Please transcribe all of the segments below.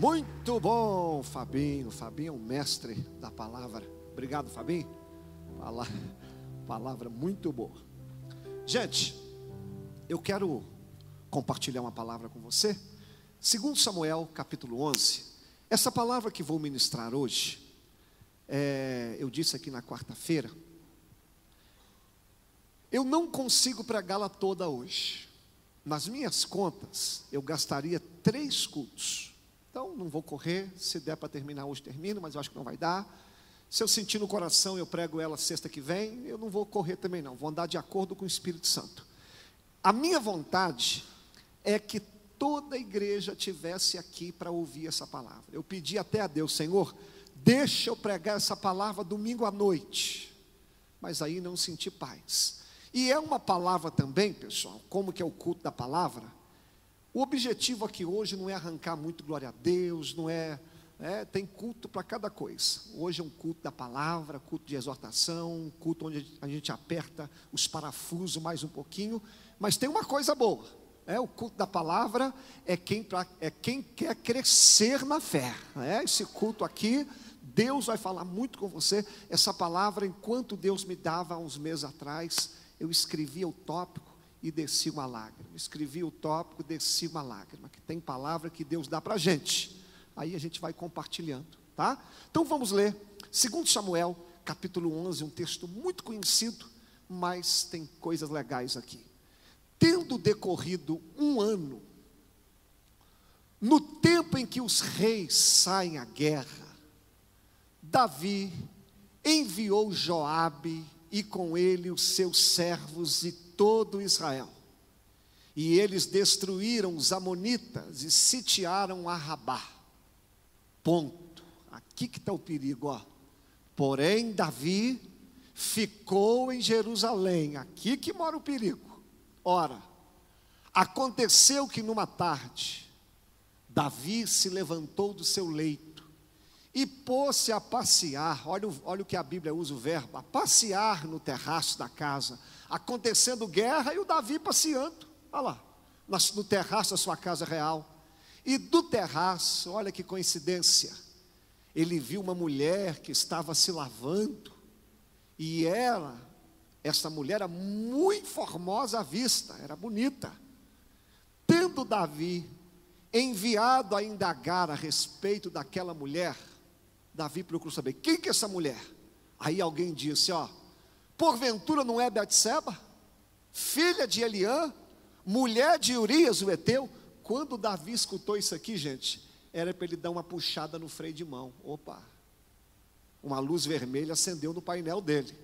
Muito bom, Fabinho. Fabinho é um mestre da palavra. Obrigado, Fabinho. Palavra muito boa. Gente, eu quero compartilhar uma palavra com você. 2 Samuel, capítulo 11. Essa palavra que vou ministrar hoje, eu disse aqui na quarta-feira, eu não consigo pregá-la toda hoje. Nas minhas contas, eu gastaria 3 cultos. Então, não vou correr, se der para terminar hoje, termino, mas eu acho que não vai dar. Se eu sentir no coração, eu prego ela sexta que vem, eu não vou correr também não, vou andar de acordo com o Espírito Santo. A minha vontade é que toda a igreja tivesse aqui para ouvir essa palavra. Eu pedi até a Deus, Senhor, deixa eu pregar essa palavra domingo à noite. Mas aí não senti paz. E é uma palavra também, pessoal, como que é o culto da palavra. O objetivo aqui hoje não é arrancar muito glória a Deus, não tem culto para cada coisa. Hoje é um culto da palavra, culto de exortação, um culto onde a gente aperta os parafusos mais um pouquinho, mas tem uma coisa boa, o culto da palavra é quem quer crescer na fé, esse culto aqui, Deus vai falar muito com você. Essa palavra, enquanto Deus me dava há uns meses atrás, eu escrevia o tópico e descia uma lágrima, escrevi o tópico, descia uma lágrima, que tem palavra que Deus dá para a gente, aí a gente vai compartilhando, tá? Então vamos ler, 2 Samuel, capítulo 11, um texto muito conhecido, mas tem coisas legais aqui. Tendo decorrido 1 ano, no tempo em que os reis saem à guerra, Davi enviou Joabe, e com ele os seus servos e todo Israel. E eles destruíram os amonitas e sitiaram a Rabá. Ponto. Aqui que está o perigo, ó. Porém, Davi ficou em Jerusalém. Aqui que mora o perigo. Ora, aconteceu que numa tarde, Davi se levantou do seu leito e pôs-se a passear. Olha o que a Bíblia usa o verbo, a passear no terraço da casa, acontecendo guerra e o Davi passeando, olha lá, no terraço da sua casa real. E do terraço, olha que coincidência, ele viu uma mulher que estava se lavando, e essa mulher era muito formosa à vista, era bonita. Tendo Davi enviado a indagar a respeito daquela mulher, Davi procurou saber, quem que é essa mulher? Aí alguém disse, porventura não é Betseba, filha de Eliã, mulher de Urias o Heteu? Quando Davi escutou isso aqui, gente, era para ele dar uma puxada no freio de mão. Opa, uma luz vermelha acendeu no painel dele.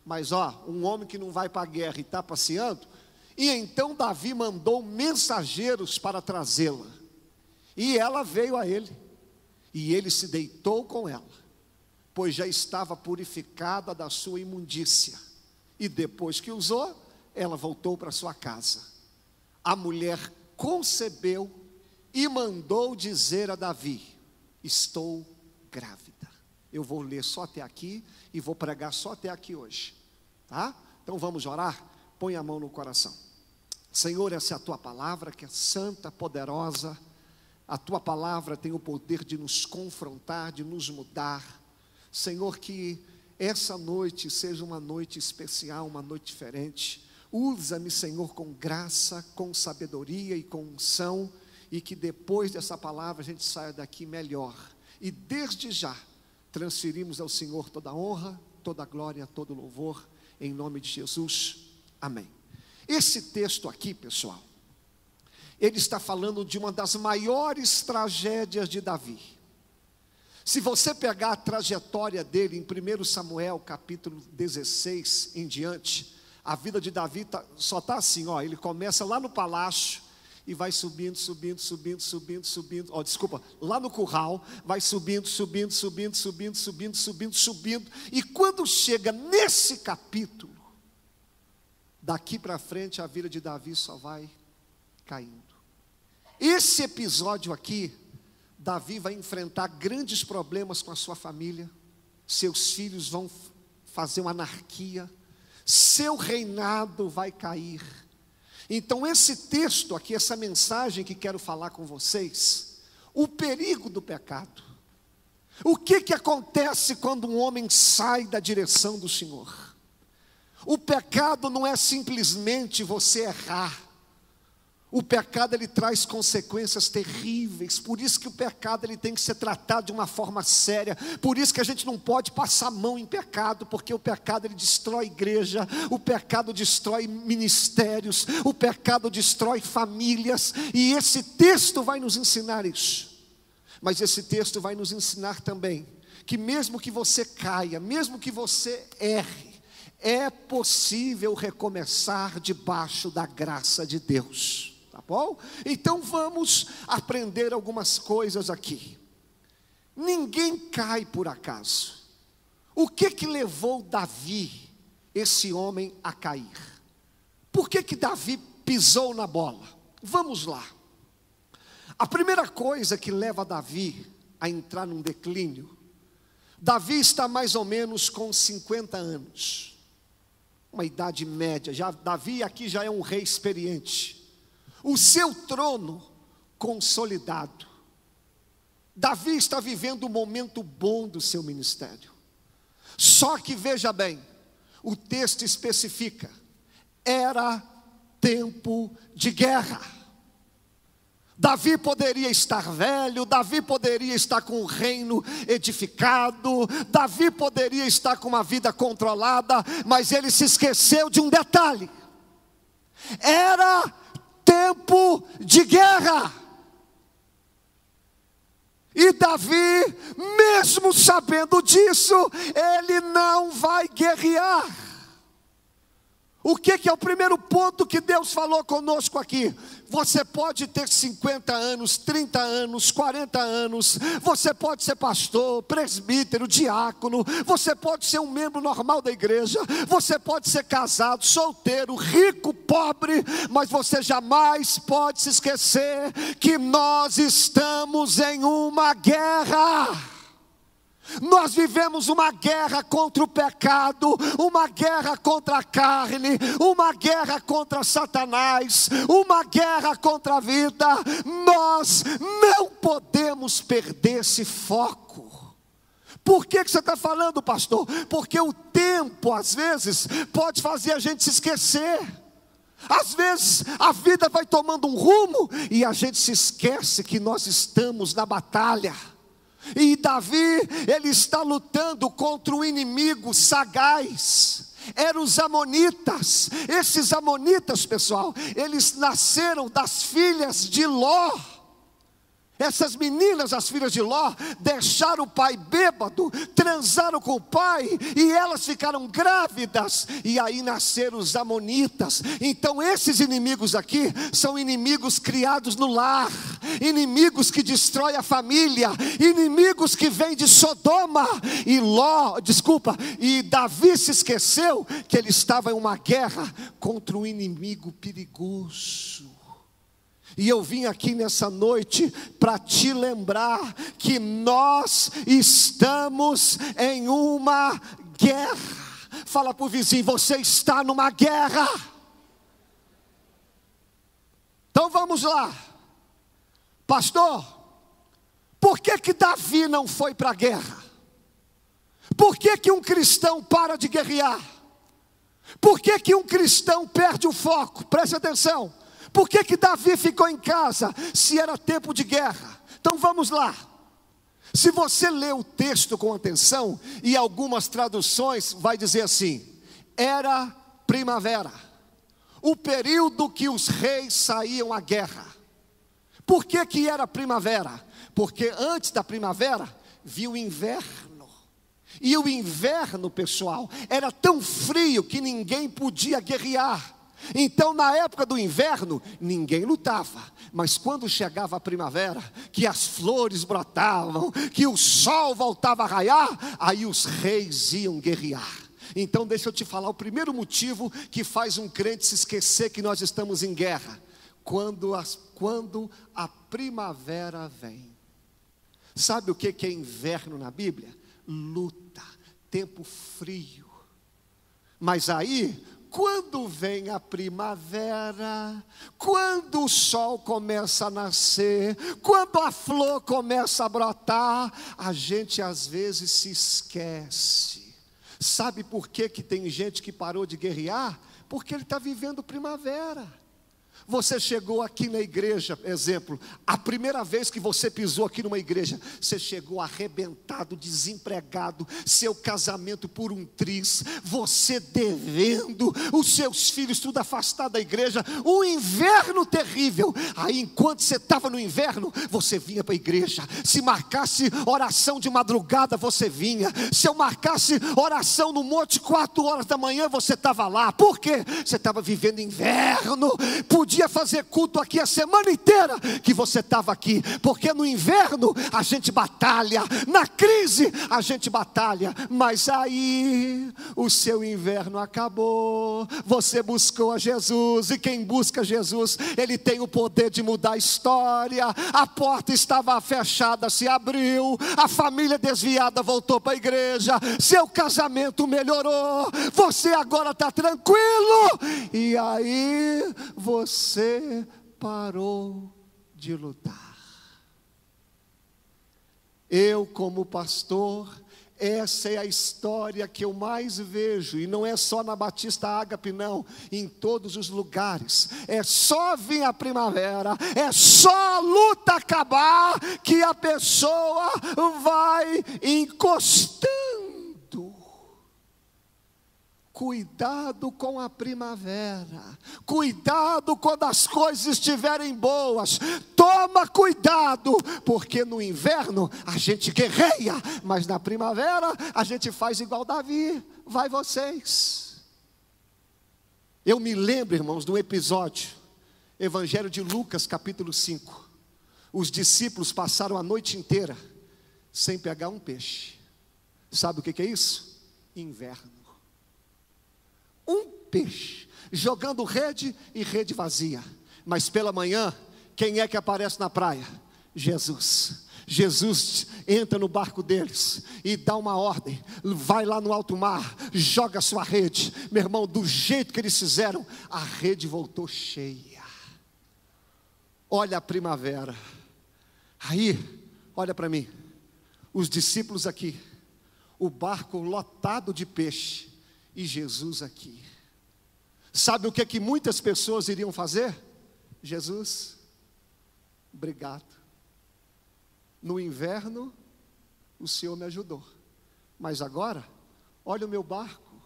Mas um homem que não vai para a guerra e está passeando. E então Davi mandou mensageiros para trazê-la, e ela veio a ele, e ele se deitou com ela, pois já estava purificada da sua imundícia, e depois que usou, ela voltou para sua casa. A mulher concebeu e mandou dizer a Davi, estou grávida. Eu vou ler só até aqui e vou pregar só até aqui hoje, tá? Então vamos orar? Põe a mão no coração. Senhor, essa é a tua palavra que é santa, poderosa. A tua palavra tem o poder de nos confrontar, de nos mudar. Senhor, que essa noite seja uma noite especial, uma noite diferente. Usa-me, Senhor, com graça, com sabedoria e com unção, e que depois dessa palavra a gente saia daqui melhor. E desde já transferimos ao Senhor toda a honra, toda a glória, todo o louvor, em nome de Jesus. Amém. Esse texto aqui, pessoal, ele está falando de uma das maiores tragédias de Davi. Se você pegar a trajetória dele em 1 Samuel capítulo 16 em diante, a vida de Davi só está assim, ele começa lá no palácio e vai subindo, lá no curral, vai subindo, e quando chega nesse capítulo, daqui para frente a vida de Davi só vai caindo. Esse episódio aqui, Davi vai enfrentar grandes problemas com a sua família, seus filhos vão fazer uma anarquia, seu reinado vai cair. Então esse texto aqui, essa mensagem que quero falar com vocês, o perigo do pecado. O que acontece quando um homem sai da direção do Senhor? O pecado não é simplesmente você errar. O pecado, ele traz consequências terríveis. Por isso que o pecado, ele tem que ser tratado de uma forma séria. Por isso que a gente não pode passar a mão em pecado, porque o pecado, ele destrói igreja, o pecado destrói ministérios, o pecado destrói famílias. E esse texto vai nos ensinar isso. Mas esse texto vai nos ensinar também que mesmo que você caia, mesmo que você erre, é possível recomeçar debaixo da graça de Deus. Tá bom? Então vamos aprender algumas coisas aqui. Ninguém cai por acaso. O que levou Davi, esse homem, a cair? Por que Davi pisou na bola? Vamos lá. A primeira coisa que leva Davi a entrar num declínio, Davi está mais ou menos com 50 anos. Uma idade média. Davi aqui já é um rei experiente. O seu trono consolidado. Davi está vivendo um momento bom do seu ministério. Só que veja bem, o texto especifica, era tempo de guerra. Davi poderia estar velho, Davi poderia estar com o reino edificado, Davi poderia estar com uma vida controlada, mas ele se esqueceu de um detalhe: era tempo de guerra. E Davi, mesmo sabendo disso, ele não vai guerrear. O que é o primeiro ponto que Deus falou conosco aqui? Você pode ter 50 anos, 30 anos, 40 anos, você pode ser pastor, presbítero, diácono, você pode ser um membro normal da igreja, você pode ser casado, solteiro, rico, pobre, mas você jamais pode se esquecer que nós estamos em uma guerra. Nós vivemos uma guerra contra o pecado, uma guerra contra a carne, uma guerra contra Satanás, uma guerra contra a vida. Nós não podemos perder esse foco. Por que você está falando, pastor? Porque o tempo, às vezes, pode fazer a gente se esquecer. Às vezes a vida vai tomando um rumo e a gente se esquece que nós estamos na batalha. E Davi, ele está lutando contra um inimigo sagaz. Eram os amonitas. Esses amonitas, pessoal, eles nasceram das filhas de Ló. Essas meninas, as filhas de Ló, deixaram o pai bêbado, transaram com o pai, e elas ficaram grávidas, e aí nasceram os amonitas. Então esses inimigos aqui, são inimigos criados no lar, inimigos que destroem a família, inimigos que vêm de Sodoma. E Davi se esqueceu que ele estava em uma guerra contra um inimigo perigoso. E eu vim aqui nessa noite para te lembrar que nós estamos em uma guerra. Fala para o vizinho, você está numa guerra. Então vamos lá. Pastor, por que Davi não foi para a guerra? Por que um cristão para de guerrear? Por que um cristão perde o foco? Preste atenção. Por que Davi ficou em casa, se era tempo de guerra? Então vamos lá. Se você ler o texto com atenção, e algumas traduções vai dizer assim: era primavera, o período que os reis saíam à guerra. Por que era primavera? Porque antes da primavera, viu o inverno. E o inverno, pessoal, era tão frio que ninguém podia guerrear. Então na época do inverno, ninguém lutava. Mas quando chegava a primavera, que as flores brotavam, que o sol voltava a raiar, aí os reis iam guerrear. Então deixa eu te falar o primeiro motivo que faz um crente se esquecer que nós estamos em guerra: quando a primavera vem. Sabe o que é inverno na Bíblia? Luta, tempo frio. Mas aí, quando vem a primavera, quando o sol começa a nascer, quando a flor começa a brotar, a gente às vezes se esquece. Sabe por que tem gente que parou de guerrear? Porque ele está vivendo primavera. Você chegou aqui na igreja, exemplo, a primeira vez que você pisou aqui numa igreja, você chegou arrebentado, desempregado, seu casamento por um triz, você devendo, os seus filhos tudo afastado da igreja, um inverno terrível. Aí enquanto você estava no inverno, você vinha para a igreja. Se marcasse oração de madrugada, você vinha. Se eu marcasse oração no monte 4 horas da manhã, você estava lá. Por quê? Você estava vivendo inverno. Podia fazer culto aqui a semana inteira que você estava aqui, porque no inverno a gente batalha, na crise a gente batalha, mas aí o seu inverno acabou, você buscou a Jesus, e quem busca Jesus, ele tem o poder de mudar a história. A porta estava fechada, se abriu, a família desviada voltou para a igreja, seu casamento melhorou, você agora está tranquilo, e aí você parou de lutar. Eu, como pastor, essa é a história que eu mais vejo, e não é só na Batista Ágape não, em todos os lugares. É só vir a primavera, é só a luta acabar, que a pessoa vai encostando. Cuidado com a primavera, cuidado quando as coisas estiverem boas, toma cuidado, porque no inverno a gente guerreia, mas na primavera a gente faz igual Davi. Vai vocês. Eu me lembro, irmãos, de um episódio, Evangelho de Lucas, capítulo 5. Os discípulos passaram a noite inteira sem pegar um peixe. Sabe o que é isso? Inverno. Um peixe, jogando rede e rede vazia. Mas pela manhã, quem é que aparece na praia? Jesus. Jesus entra no barco deles e dá uma ordem: vai lá no alto mar, joga a sua rede. Meu irmão, do jeito que eles fizeram, a rede voltou cheia. Olha a primavera. Aí, olha para mim, os discípulos aqui, o barco lotado de peixe, e Jesus aqui. Sabe o que muitas pessoas iriam fazer? Jesus, obrigado. No inverno, o Senhor me ajudou. Mas agora, olha o meu barco.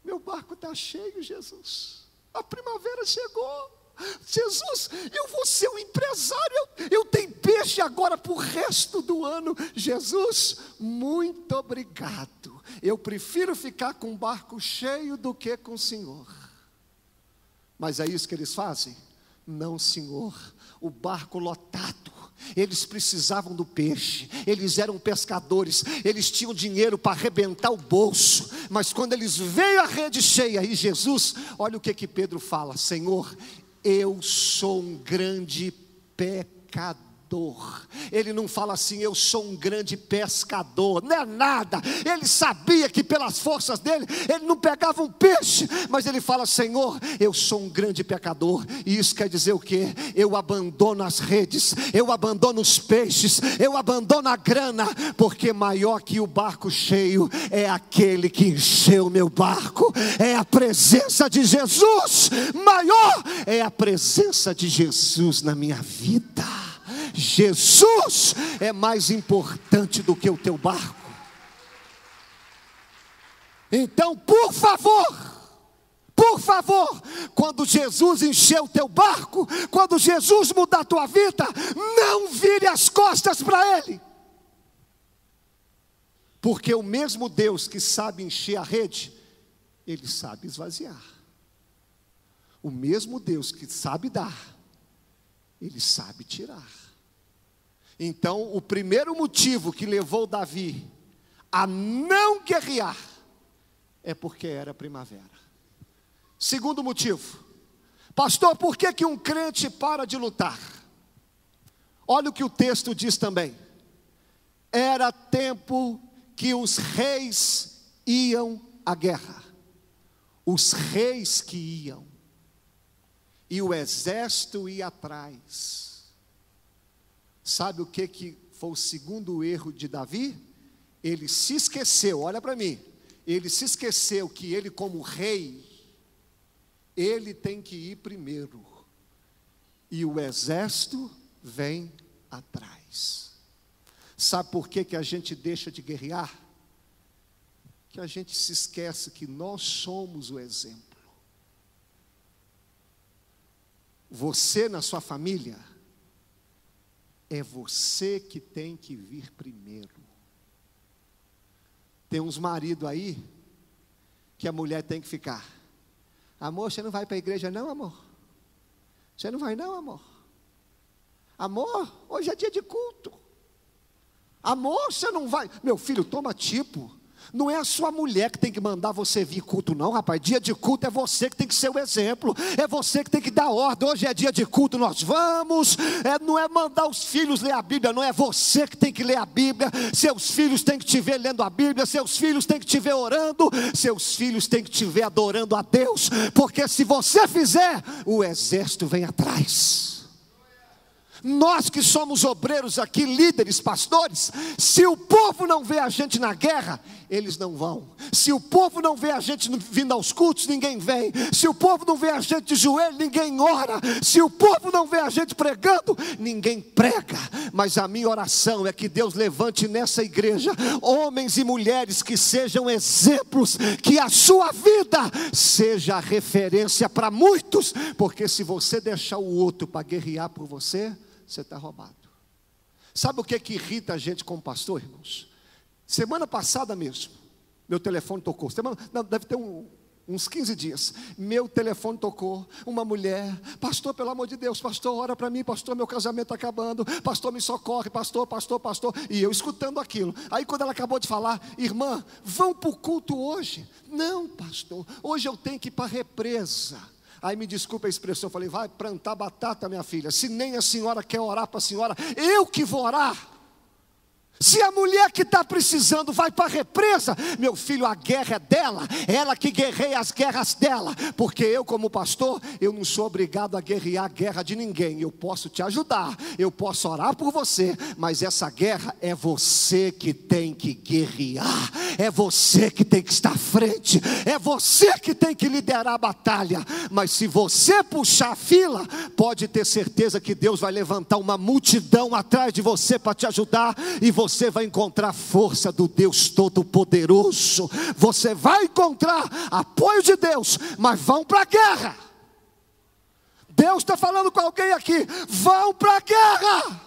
Meu barco está cheio, Jesus. A primavera chegou. Jesus, eu vou ser um empresário, eu tenho peixe agora para o resto do ano. Jesus, muito obrigado. Eu prefiro ficar com o barco cheio do que com o Senhor. Mas é isso que eles fazem? Não, Senhor, o barco lotado. Eles precisavam do peixe, eles eram pescadores, eles tinham dinheiro para arrebentar o bolso, mas quando eles veem a rede cheia, e Jesus, olha o que Pedro fala: Senhor, eu sou um grande pecador. Ele não fala assim, eu sou um grande pescador, não é nada. Ele sabia que pelas forças dele, ele não pegava um peixe, mas ele fala: Senhor, eu sou um grande pecador. E isso quer dizer o quê? Eu abandono as redes, eu abandono os peixes, eu abandono a grana, porque maior que o barco cheio é aquele que encheu meu barco, é a presença de Jesus. Maior é a presença de Jesus na minha vida. Jesus é mais importante do que o teu barco. Então, por favor, quando Jesus encher o teu barco, quando Jesus mudar a tua vida, não vire as costas para Ele. Porque o mesmo Deus que sabe encher a rede, Ele sabe esvaziar. O mesmo Deus que sabe dar, Ele sabe tirar. Então, o primeiro motivo que levou Davi a não guerrear é porque era primavera. Segundo motivo: pastor, por que um crente para de lutar? Olha o que o texto diz também. Era tempo que os reis iam à guerra. os reis que iam, e o exército ia atrás. Sabe o que foi o segundo erro de Davi? Ele se esqueceu, olha para mim, ele se esqueceu que ele como rei, ele tem que ir primeiro, e o exército vem atrás. Sabe por que a gente deixa de guerrear? Que a gente se esquece que nós somos o exemplo. Você na sua família, é você que tem que vir primeiro. Tem uns maridos aí, que a mulher tem que ficar: amor, você não vai para a igreja não, amor? Você não vai não, amor? Amor, hoje é dia de culto. Amor, você não vai? Meu filho, toma tipo. Não é a sua mulher que tem que mandar você vir culto não, rapaz. Dia de culto é você que tem que ser o exemplo. É você que tem que dar ordem. Hoje é dia de culto, nós vamos. Não é mandar os filhos ler a Bíblia, não, é você que tem que ler a Bíblia. Seus filhos têm que te ver lendo a Bíblia. Seus filhos têm que te ver orando. Seus filhos têm que te ver adorando a Deus. Porque se você fizer, o exército vem atrás. Nós que somos obreiros aqui, líderes, pastores, se o povo não vê a gente na guerra, eles não vão. Se o povo não vê a gente vindo aos cultos, ninguém vem. Se o povo não vê a gente de joelho, ninguém ora. Se o povo não vê a gente pregando, ninguém prega. Mas a minha oração é que Deus levante nessa igreja homens e mulheres que sejam exemplos, que a sua vida seja referência para muitos. Porque se você deixar o outro para guerrear por você, você está roubado. Sabe o que irrita a gente como pastor, irmãos? Semana passada mesmo, meu telefone tocou. Deve ter uns 15 dias. Meu telefone tocou. Uma mulher: pastor, pelo amor de Deus, pastor, ora para mim, pastor, meu casamento está acabando, pastor, me socorre, pastor. E eu escutando aquilo. Aí quando ela acabou de falar: irmã, vão para o culto hoje? Não, pastor, hoje eu tenho que ir para a represa. Aí me desculpa a expressão, eu falei: vai plantar batata, minha filha. Se nem a senhora quer orar para a senhora, eu que vou orar. Se a mulher que está precisando vai para a represa, meu filho, a guerra é dela, ela que guerreia as guerras dela. Porque eu como pastor, eu não sou obrigado a guerrear a guerra de ninguém. Eu posso te ajudar, eu posso orar por você, mas essa guerra é você que tem que guerrear. É você que tem que estar à frente, é você que tem que liderar a batalha. Mas se você puxar a fila, pode ter certeza que Deus vai levantar uma multidão atrás de você para te ajudar. E você vai encontrar força do Deus Todo-Poderoso. Você vai encontrar apoio de Deus, mas vão para a guerra. Deus está falando com alguém aqui: vão para a guerra.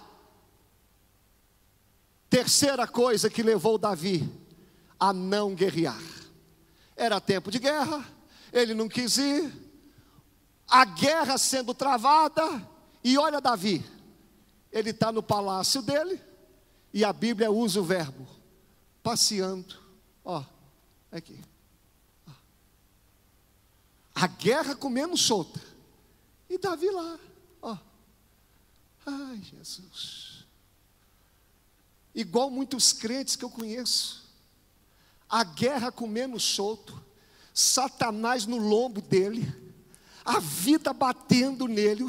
Terceira coisa que levou Davi a não guerrear: era tempo de guerra, ele não quis ir, a guerra sendo travada. E olha Davi, ele está no palácio dele, e a Bíblia usa o verbo passeando. Ó, aqui. A guerra comendo solta, e Davi lá, ó. Ai, Jesus. Igual muitos crentes que eu conheço, a guerra comendo solto, Satanás no lombo dele, a vida batendo nele,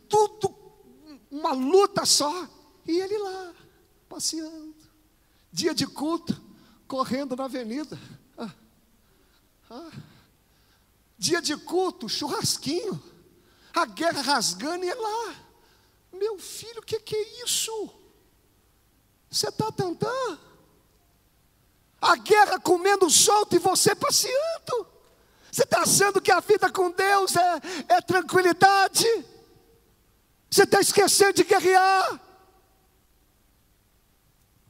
tudo uma luta só, e ele lá passeando. Dia de culto, correndo na avenida. Dia de culto, churrasquinho, a guerra rasgando, e ele lá. Meu filho, o que é isso? Você está tentando? A guerra comendo solto e você passeando. Você está achando que a vida com Deus é tranquilidade? Você está esquecendo de guerrear.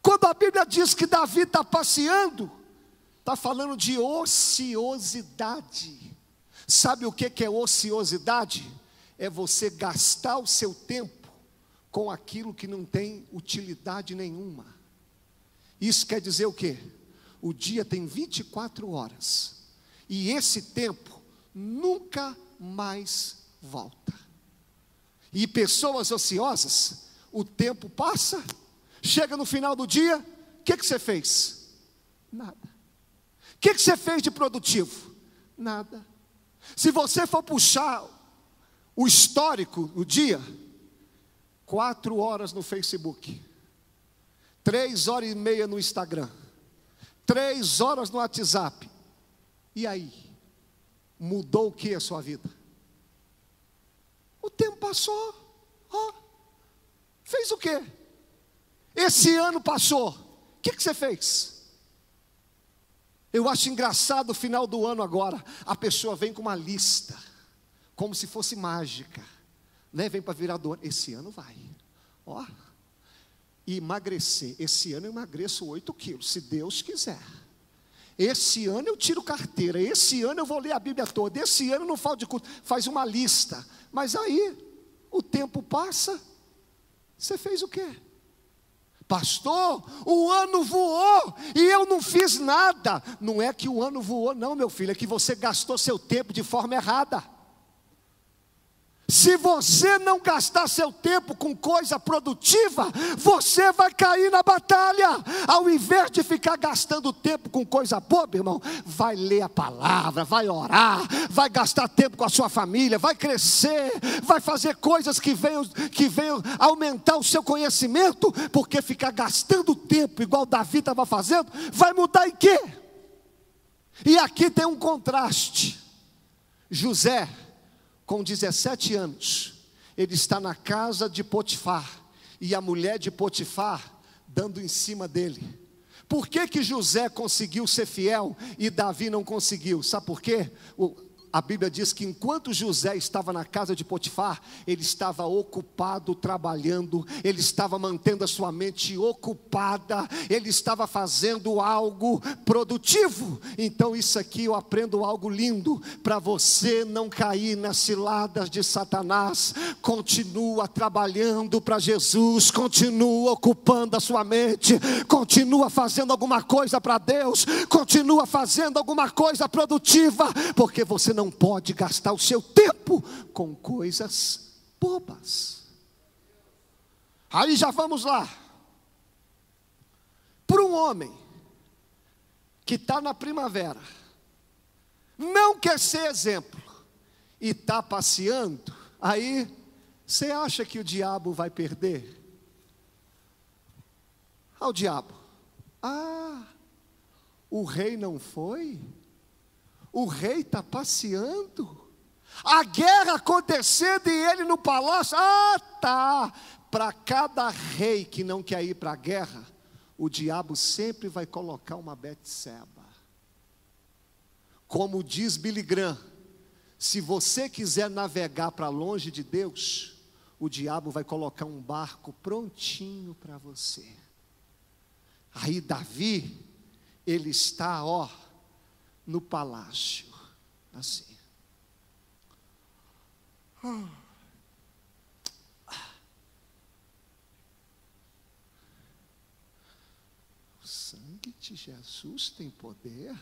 Quando a Bíblia diz que Davi está passeando, está falando de ociosidade. Sabe o que é ociosidade? É você gastar o seu tempo com aquilo que não tem utilidade nenhuma. Isso quer dizer o quê? O dia tem 24 horas, e esse tempo nunca mais volta. E pessoas ociosas, o tempo passa, chega no final do dia, o que você fez? Nada. O que você fez de produtivo? Nada. Se você for puxar o histórico, o dia, 4 horas no Facebook, 3h30 no Instagram, 3 horas no WhatsApp. E aí? Mudou o que a sua vida? O tempo passou. Fez o quê? Esse ano passou. O que você fez? Eu acho engraçado o final do ano agora. A pessoa vem com uma lista, como se fosse mágica, né? Vem para virar do ano. Esse ano vai. E emagrecer. Esse ano eu emagreço 8 quilos, se Deus quiser. Esse ano eu tiro carteira. Esse ano eu vou ler a Bíblia toda. Esse ano eu não falo de culto. Faz uma lista. Mas aí, o tempo passa. Você fez o quê? Pastor, o ano voou e eu não fiz nada. Não é que o ano voou não, meu filho. É que você gastou seu tempo de forma errada. Se você não gastar seu tempo com coisa produtiva, você vai cair na batalha. Ao invés de ficar gastando tempo com coisa boba, irmão, vai ler a palavra, vai orar, vai gastar tempo com a sua família, vai crescer, vai fazer coisas que venham aumentar o seu conhecimento, porque ficar gastando tempo igual Davi estava fazendo, vai mudar em quê? E aqui tem um contraste. José, com 17 anos, ele está na casa de Potifar, e a mulher de Potifar dando em cima dele. Por que José conseguiu ser fiel e Davi não conseguiu? Sabe por quê? A Bíblia diz que enquanto José estava na casa de Potifar, ele estava ocupado trabalhando, ele estava mantendo a sua mente ocupada, ele estava fazendo algo produtivo. Então isso aqui eu aprendo algo lindo, para você não cair nas ciladas de Satanás. Continua trabalhando para Jesus, continua ocupando a sua mente, continua fazendo alguma coisa para Deus, continua fazendo alguma coisa produtiva, porque você não pode gastar o seu tempo com coisas bobas. Aí já vamos lá. Para um homem que está na primavera, não quer ser exemplo e está passeando, aí você acha que o diabo vai perder? O diabo, o rei não foi? O rei está passeando, a guerra acontecendo e ele no palácio. Para cada rei que não quer ir para a guerra, o diabo sempre vai colocar uma Betseba. Como diz Billy Graham, se você quiser navegar para longe de Deus, o diabo vai colocar um barco prontinho para você. Aí Davi, ele está no palácio, assim. O sangue de Jesus tem poder?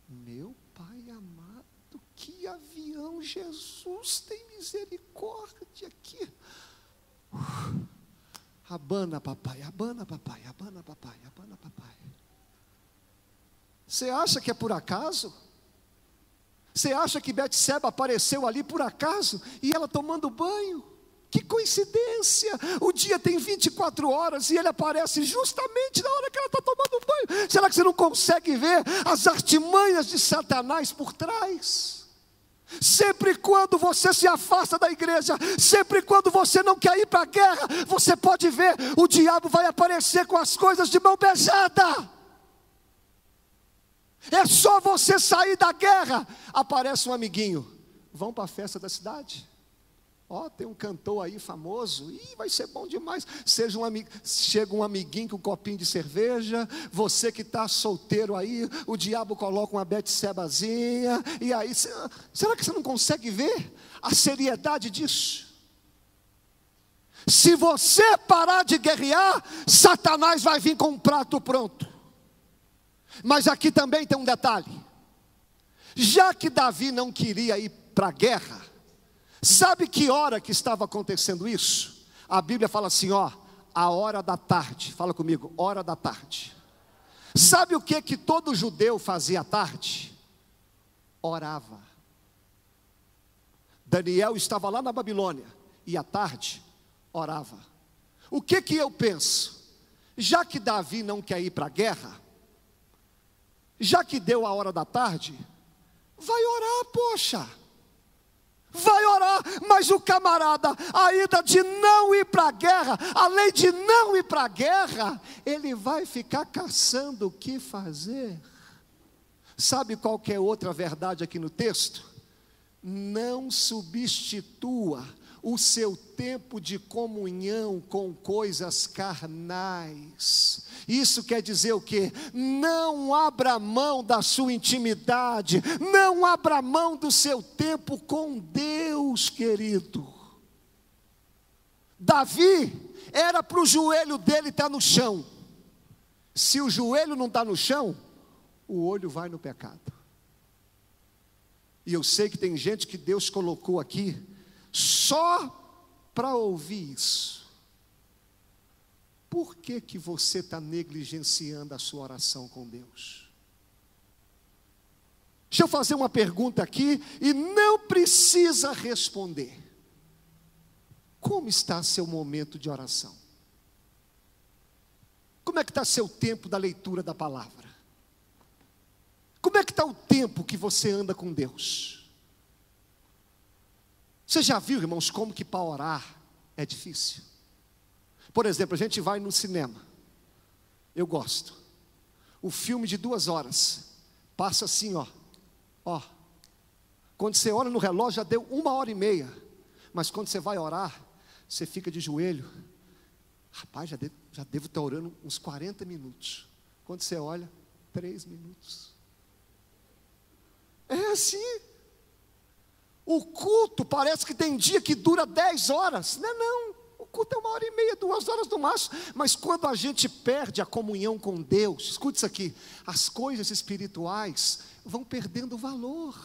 Meu Pai amado, que avião! Jesus tem misericórdia aqui. Abana, papai, abana, papai, abana, papai, abana, papai. Você acha que é por acaso? Você acha que Betseba apareceu ali por acaso? E ela tomando banho? Que coincidência! O dia tem 24 horas e ele aparece justamente na hora que ela está tomando banho. Será que você não consegue ver as artimanhas de Satanás por trás? Sempre quando você se afasta da igreja, sempre quando você não quer ir para a guerra, você pode ver, o diabo vai aparecer com as coisas de mão beijada. É só você sair da guerra, aparece um amiguinho, vão para a festa da cidade. Tem um cantor aí famoso, vai ser bom demais. Chega um amiguinho com um copinho de cerveja. Você que está solteiro aí, o diabo coloca uma Betsebazinha. E aí, será que você não consegue ver a seriedade disso? Se você parar de guerrear, Satanás vai vir com um prato pronto. Mas aqui também tem um detalhe. Já que Davi não queria ir para a guerra, sabe que hora que estava acontecendo isso? A Bíblia fala assim, a hora da tarde. Fala comigo, hora da tarde. Sabe o que todo judeu fazia à tarde? orava. Daniel estava lá na Babilônia e à tarde orava. O que eu penso? Já que Davi não quer ir para a guerra, já que deu a hora da tarde, vai orar, poxa. Vai orar, mas o camarada, ainda de não ir para a guerra, além de não ir para a guerra, ele vai ficar caçando o que fazer. Sabe qual que é outra verdade aqui no texto? Não substitua o seu tempo de comunhão com coisas carnais. Isso quer dizer o quê? Não abra mão da sua intimidade, não abra mão do seu tempo com Deus, querido. Davi, era para o joelho dele estar no chão. Se o joelho não está no chão, o olho vai no pecado. E eu sei que tem gente que Deus colocou aqui só para ouvir isso. Por que você está negligenciando a sua oração com Deus? Deixa eu fazer uma pergunta aqui e não precisa responder. Como está seu momento de oração? Como é que está seu tempo da leitura da palavra? Como é que está o tempo que você anda com Deus? Você já viu, irmãos, como que para orar é difícil? Por exemplo, a gente vai no cinema. Eu gosto. O filme de 2 horas passa assim, ó. Quando você olha no relógio, já deu 1h30. Mas quando você vai orar, você fica de joelho. Rapaz, já devo estar orando uns 40 minutos. Quando você olha, 3 minutos. É assim. O culto parece que tem dia que dura 10 horas. Não. O culto é 1h30, 2 horas no máximo. Mas quando a gente perde a comunhão com Deus, escute isso aqui, as coisas espirituais vão perdendo valor.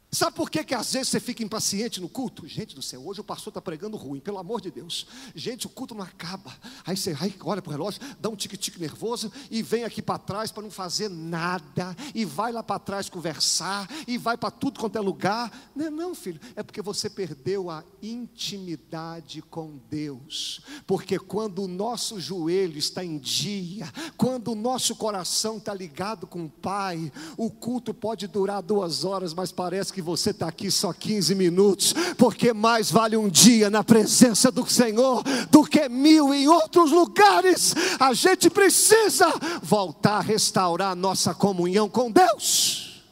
Sabe por que às vezes você fica impaciente no culto? Gente do céu, hoje o pastor está pregando ruim, pelo amor de Deus. Gente, o culto não acaba. Aí você olha para o relógio, dá um tique-tique nervoso e vem aqui para trás para não fazer nada. E vai lá para trás conversar, e vai para tudo quanto é lugar. Não, filho, é porque você perdeu a intimidade com Deus. Porque quando o nosso joelho está em dia, quando o nosso coração está ligado com o Pai, o culto pode durar 2 horas, mas parece que você está aqui só 15 minutos, porque mais vale um dia na presença do Senhor do que 1000 em outros lugares. A gente precisa voltar a restaurar a nossa comunhão com Deus.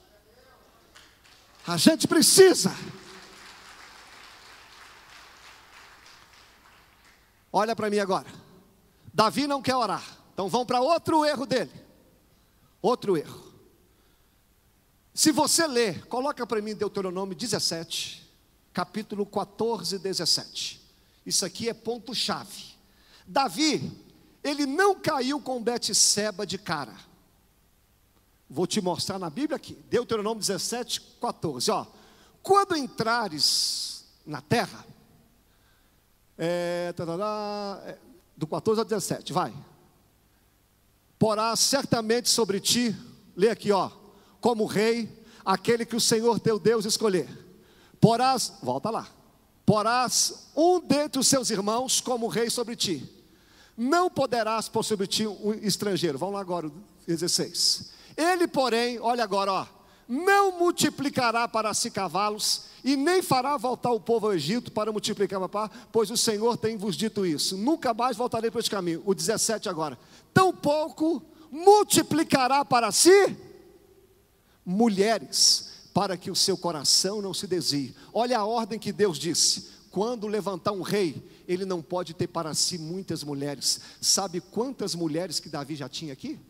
A gente precisa. Olha para mim agora. Davi não quer orar, então vamos para outro erro dele. Outro erro. Se você ler, coloca para mim Deuteronômio 17, capítulo 14 e 17. Isso aqui é ponto-chave. Davi, ele não caiu com Betseba de cara. Vou te mostrar na Bíblia aqui, Deuteronômio 17, 14. Quando entrares na terra, do 14 ao 17, vai. Porá certamente sobre ti, lê aqui, como rei, aquele que o Senhor teu Deus escolher. Porás, volta lá. Porás um dentre os seus irmãos como rei sobre ti. Não poderás pôr sobre ti um estrangeiro. Vamos lá agora, 16. Ele, porém, olha agora, não multiplicará para si cavalos, e nem fará voltar o povo ao Egito para multiplicar, pois o Senhor tem vos dito isso. Nunca mais voltarei para este caminho. O 17 agora. Tampouco multiplicará para si mulheres, para que o seu coração não se desvie. Olha a ordem que Deus disse: quando levantar um rei, ele não pode ter para si muitas mulheres. Sabe quantas mulheres que Davi já tinha aqui?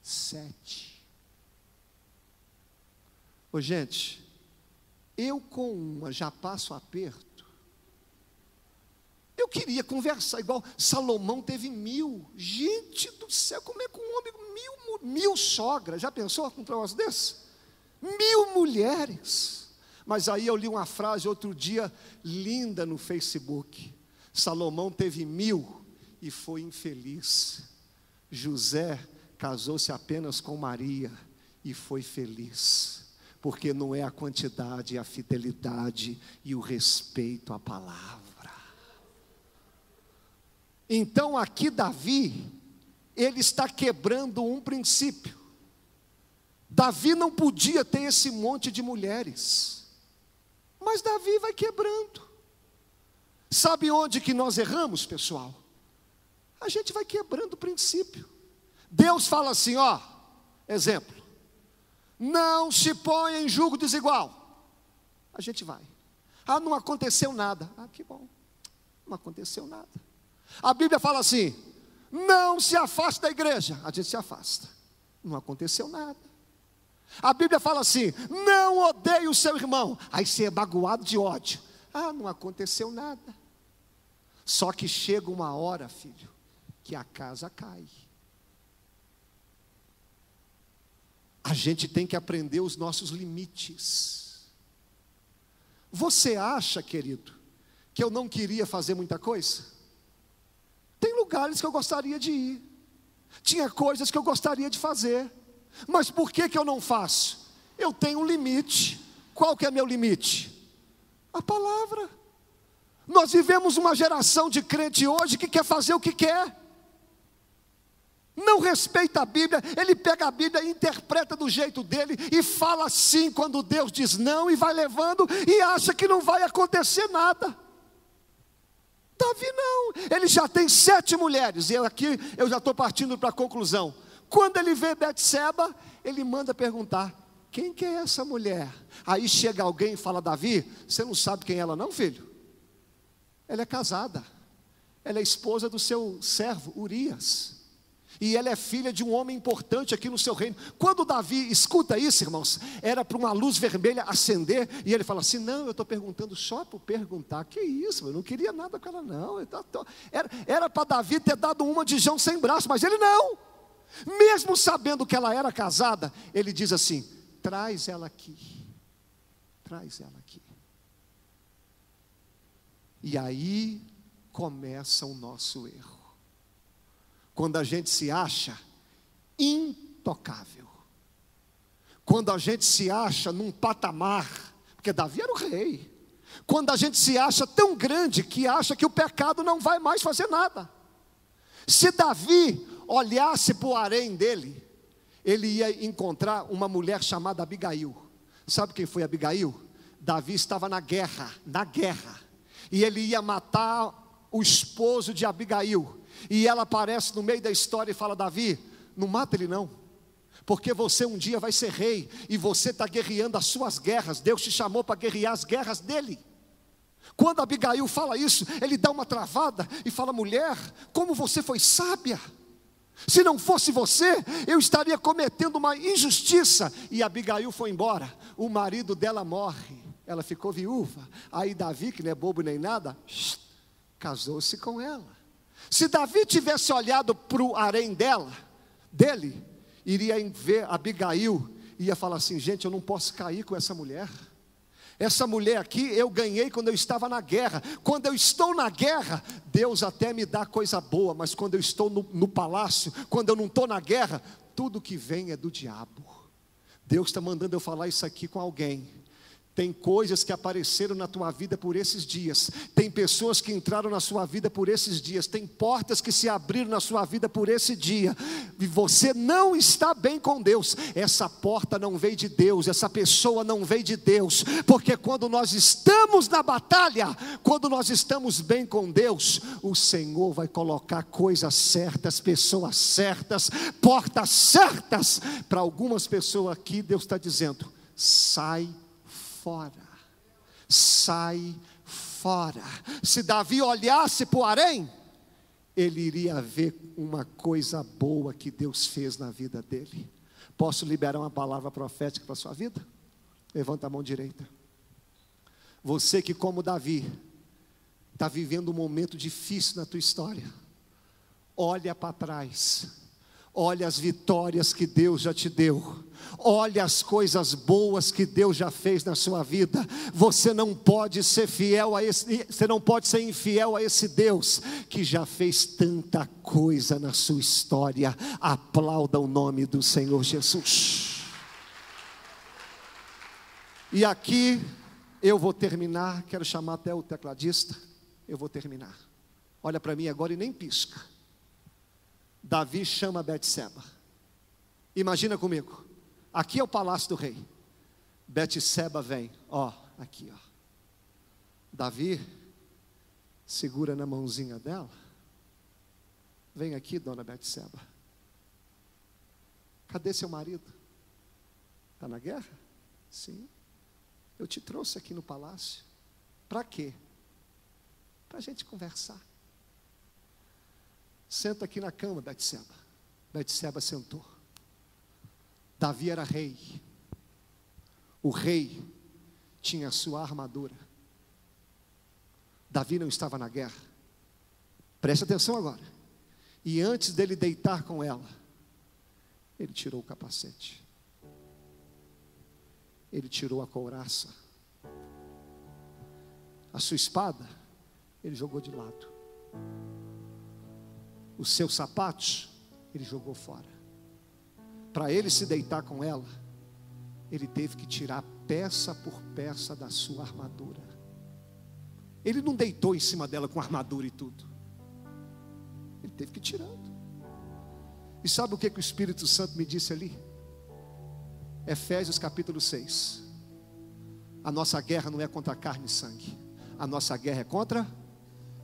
7. Gente, eu com uma já passo aperto. Eu queria conversar igual Salomão teve 1000. Gente do céu, como é que um homem 1000 sogras? Já pensou com um negócio desse? 1000 mulheres. Mas aí eu li uma frase outro dia linda no Facebook. Salomão teve 1000 e foi infeliz. José casou-se apenas com Maria e foi feliz, porque não é a quantidade, é a fidelidade e o respeito à palavra. Então aqui Davi, ele está quebrando um princípio. Davi não podia ter esse monte de mulheres, mas Davi vai quebrando. Sabe onde que nós erramos, pessoal? A gente vai quebrando o princípio. Deus fala assim, ó, exemplo, não se ponha em julgo desigual. A gente vai. Ah, não aconteceu nada. Ah, que bom, não aconteceu nada. A Bíblia fala assim, não se afaste da igreja. A gente se afasta. Não aconteceu nada. A Bíblia fala assim, não odeie o seu irmão. Aí você é magoado de ódio. Ah, não aconteceu nada. Só que chega uma hora, filho, que a casa cai. A gente tem que aprender os nossos limites. Você acha, querido, que eu não queria fazer muita coisa? Tem lugares que eu gostaria de ir. Tinha coisas que eu gostaria de fazer. Mas por que eu não faço? Eu tenho um limite. Qual que é meu limite? A palavra. Nós vivemos uma geração de crente hoje que quer fazer o que quer. Não respeita a Bíblia, ele pega a Bíblia e interpreta do jeito dele, e fala assim quando Deus diz não, e vai levando, e acha que não vai acontecer nada. Davi não, ele já tem 7 mulheres, e aqui eu já estou partindo para a conclusão. Quando ele vê Betseba, ele manda perguntar, quem que é essa mulher? Aí chega alguém e fala, Davi, você não sabe quem é ela não, filho? Ela é casada, ela é esposa do seu servo Urias, e ela é filha de um homem importante aqui no seu reino. Quando Davi escuta isso, irmãos, era para uma luz vermelha acender, e ele fala assim, não, eu estou perguntando só por perguntar. Que isso, eu não queria nada com ela não. Era para Davi ter dado uma de João sem braço, mas ele não. Mesmo sabendo que ela era casada, ele diz assim, traz ela aqui. Traz ela aqui. E aí começa o nosso erro. Quando a gente se acha intocável, quando a gente se acha num patamar, porque Davi era o rei, quando a gente se acha tão grande que acha que o pecado não vai mais fazer nada. Se Davi olhasse para o harém dele, ele ia encontrar uma mulher chamada Abigail. Sabe quem foi Abigail? Davi estava na guerra, e ele ia matar o esposo de Abigail. E ela aparece no meio da história e fala, Davi, não mata ele não, porque você um dia vai ser rei, e você está guerreando as suas guerras, Deus te chamou para guerrear as guerras dele. Quando Abigail fala isso, ele dá uma travada e fala, mulher, como você foi sábia, se não fosse você, eu estaria cometendo uma injustiça. E Abigail foi embora, o marido dela morre, ela ficou viúva. Aí Davi, que não é bobo nem nada, casou-se com ela. Se Davi tivesse olhado para o harém dele, iria ver Abigail, ia falar assim, gente, eu não posso cair com essa mulher. Essa mulher aqui eu ganhei quando eu estava na guerra. Quando eu estou na guerra, Deus até me dá coisa boa, mas quando eu estou no palácio, quando eu não estou na guerra, tudo que vem é do diabo. Deus está mandando eu falar isso aqui com alguém. Tem coisas que apareceram na tua vida por esses dias. Tem pessoas que entraram na sua vida por esses dias. Tem portas que se abriram na sua vida por esse dia. E você não está bem com Deus. Essa porta não veio de Deus. Essa pessoa não veio de Deus. Porque quando nós estamos na batalha, quando nós estamos bem com Deus, o Senhor vai colocar coisas certas, pessoas certas, portas certas. Para algumas pessoas aqui, Deus está dizendo, sai fora, sai fora. Se Davi olhasse para o harém, ele iria ver uma coisa boa que Deus fez na vida dele. Posso liberar uma palavra profética para a sua vida? Levanta a mão direita. Você que, como Davi, está vivendo um momento difícil na tua história, olha para trás, olha as vitórias que Deus já te deu, olha as coisas boas que Deus já fez na sua vida. Você não pode ser infiel a esse Deus que já fez tanta coisa na sua história. Aplauda o nome do Senhor Jesus. E aqui eu vou terminar. Quero chamar até o tecladista. Eu vou terminar. Olha para mim agora e nem pisca. Davi chama Betseba. Imagina comigo. Aqui é o palácio do rei. Betseba vem. Ó, aqui ó. Davi segura na mãozinha dela. Vem aqui, dona Betseba. Cadê seu marido? Está na guerra? Sim. Eu te trouxe aqui no palácio. Para quê? Para a gente conversar. Senta aqui na cama, Betseba. Betseba sentou. Davi era rei. O rei tinha a sua armadura. Davi não estava na guerra. Preste atenção agora. E antes dele deitar com ela, ele tirou o capacete. Ele tirou a couraça. A sua espada, ele jogou de lado. Os seus sapatos, ele jogou fora. Para ele se deitar com ela, ele teve que tirar peça por peça da sua armadura. Ele não deitou em cima dela com armadura e tudo. Ele teve que ir tirando. E sabe o que o Espírito Santo me disse ali? Efésios capítulo 6. A nossa guerra não é contra carne e sangue. A nossa guerra é contra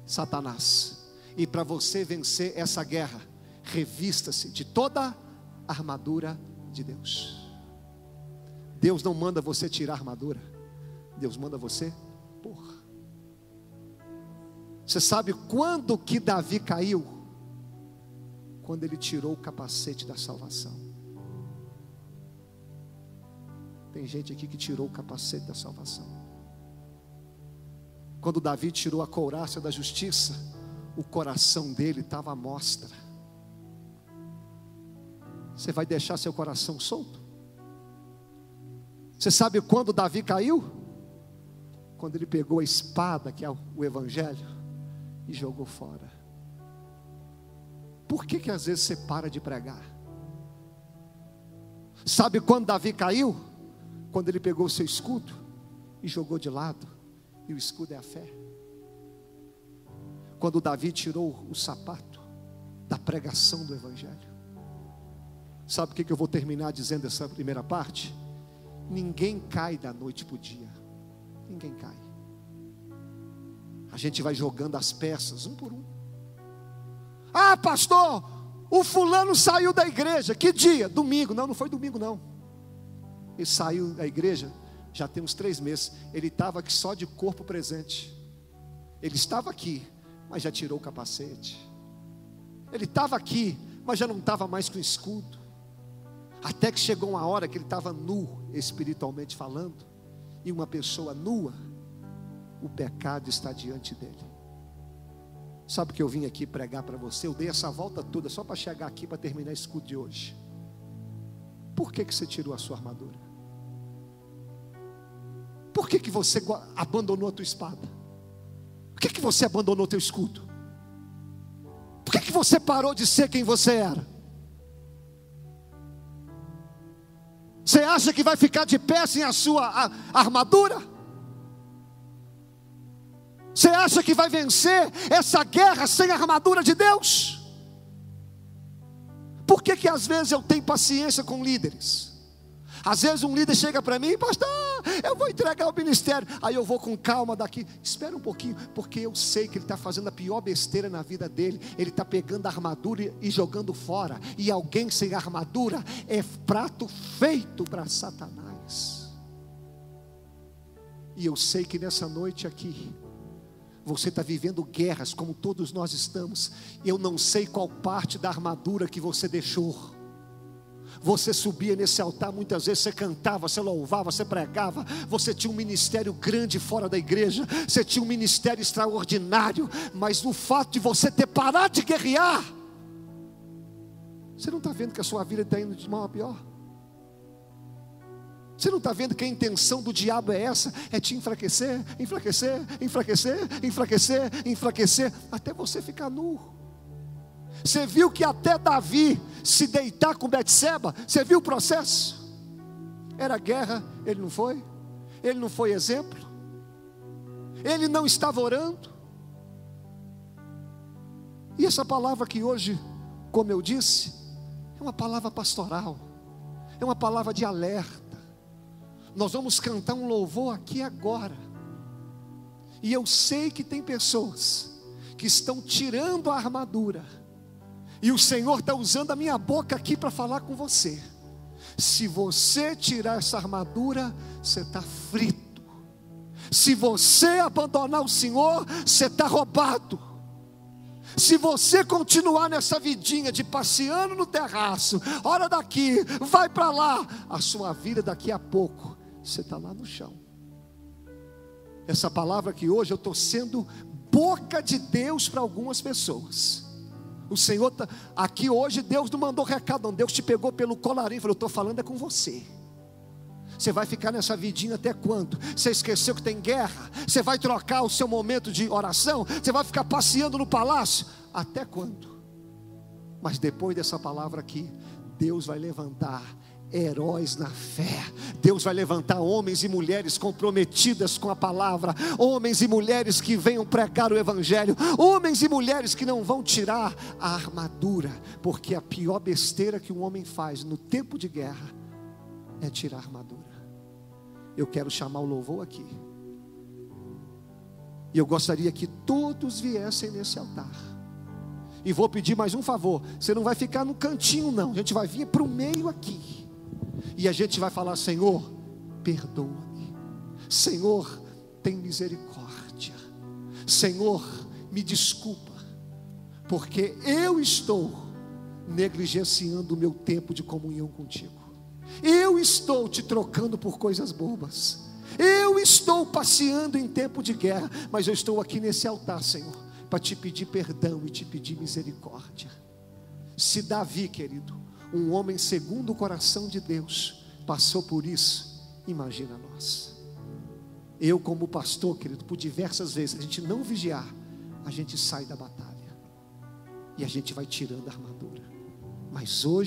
Satanás. E para você vencer essa guerra, revista-se de toda a armadura de Deus. Deus não manda você tirar a armadura. Deus manda você pôr. Você sabe quando que Davi caiu? Quando ele tirou o capacete da salvação. Tem gente aqui que tirou o capacete da salvação. Quando Davi tirou a couraça da justiça, o coração dele estava à mostra. Você vai deixar seu coração solto? Você sabe quando Davi caiu? Quando ele pegou a espada, que é o evangelho, e jogou fora. Por que às vezes você para de pregar? Sabe quando Davi caiu? Quando ele pegou o seu escudo e jogou de lado. E o escudo é a fé. Quando Davi tirou o sapato da pregação do evangelho. Sabe o que eu vou terminar dizendo essa primeira parte? Ninguém cai da noite para o dia. Ninguém cai. A gente vai jogando as peças um por um. Ah, pastor, o fulano saiu da igreja. Que dia? Domingo. Não foi domingo não. Ele saiu da igreja já tem uns 3 meses. Ele estava aqui só de corpo presente. Ele estava aqui, mas já tirou o capacete. Ele estava aqui, mas já não estava mais com escudo. Até que chegou uma hora que ele estava nu, espiritualmente falando. E uma pessoa nua, o pecado está diante dele. Sabe o que eu vim aqui pregar para você? Eu dei essa volta toda só para chegar aqui, para terminar esse culto de hoje. Por que você tirou a sua armadura? Por que você abandonou a tua espada? Por que você abandonou o teu escudo? Por que você parou de ser quem você era? Você acha que vai ficar de pé sem a sua armadura? Você acha que vai vencer essa guerra sem a armadura de Deus? Por que às vezes eu tenho paciência com líderes? Às vezes um líder chega para mim, pastor, eu vou entregar o ministério. Aí eu vou com calma daqui, espera um pouquinho, porque eu sei que ele está fazendo a pior besteira na vida dele. Ele está pegando a armadura e jogando fora. E alguém sem armadura é prato feito para Satanás. E eu sei que nessa noite aqui, você está vivendo guerras como todos nós estamos. Eu não sei qual parte da armadura que você deixou. Você subia nesse altar, muitas vezes você cantava, você louvava, você pregava. Você tinha um ministério grande fora da igreja. Você tinha um ministério extraordinário. Mas no fato de você ter parado de guerrear, você não está vendo que a sua vida está indo de mal a pior? Você não está vendo que a intenção do diabo é essa? É te enfraquecer, enfraquecer, enfraquecer, enfraquecer, enfraquecer, até você ficar nu. Você viu que até Davi se deitar com Betseba, você viu o processo? Era guerra, ele não foi. ele não foi exemplo, ele não estava orando. E essa palavra que hoje, como eu disse, é uma palavra pastoral, é uma palavra de alerta. Nós vamos cantar um louvor aqui agora, e eu sei que tem pessoas que estão tirando a armadura, e o Senhor está usando a minha boca aqui para falar com você. Se você tirar essa armadura, você está frito. Se você abandonar o Senhor, você está roubado. Se você continuar nessa vidinha de passeando no terraço, olha daqui, vai para lá, a sua vida daqui a pouco, você está lá no chão. Essa palavra que hoje eu estou sendo boca de Deus para algumas pessoas. O Senhor está aqui hoje, Deus não mandou recado não, Deus te pegou pelo colarinho e falou, eu estou falando é com você. Você vai ficar nessa vidinha até quando? Você esqueceu que tem guerra? Você vai trocar o seu momento de oração? Você vai ficar passeando no palácio? Até quando? Mas depois dessa palavra aqui, Deus vai levantar heróis na fé. Deus vai levantar homens e mulheres comprometidas com a palavra, homens e mulheres que venham pregar o evangelho, homens e mulheres que não vão tirar a armadura, porque a pior besteira que um homem faz no tempo de guerra é tirar a armadura. Eu quero chamar o louvor aqui, e eu gostaria que todos viessem nesse altar. E vou pedir mais um favor, você não vai ficar no cantinho não, a gente vai vir para o meio aqui, e a gente vai falar, Senhor, perdoa-me, Senhor, tem misericórdia, Senhor, me desculpa, porque eu estou negligenciando o meu tempo de comunhão contigo, eu estou te trocando por coisas bobas, eu estou passeando em tempo de guerra, mas eu estou aqui nesse altar, Senhor, para te pedir perdão e te pedir misericórdia. Se Davi, querido, um homem segundo o coração de Deus, passou por isso, imagina nós. Eu como pastor, querido, por diversas vezes, a gente não vigiar, a gente sai da batalha, e a gente vai tirando a armadura, mas hoje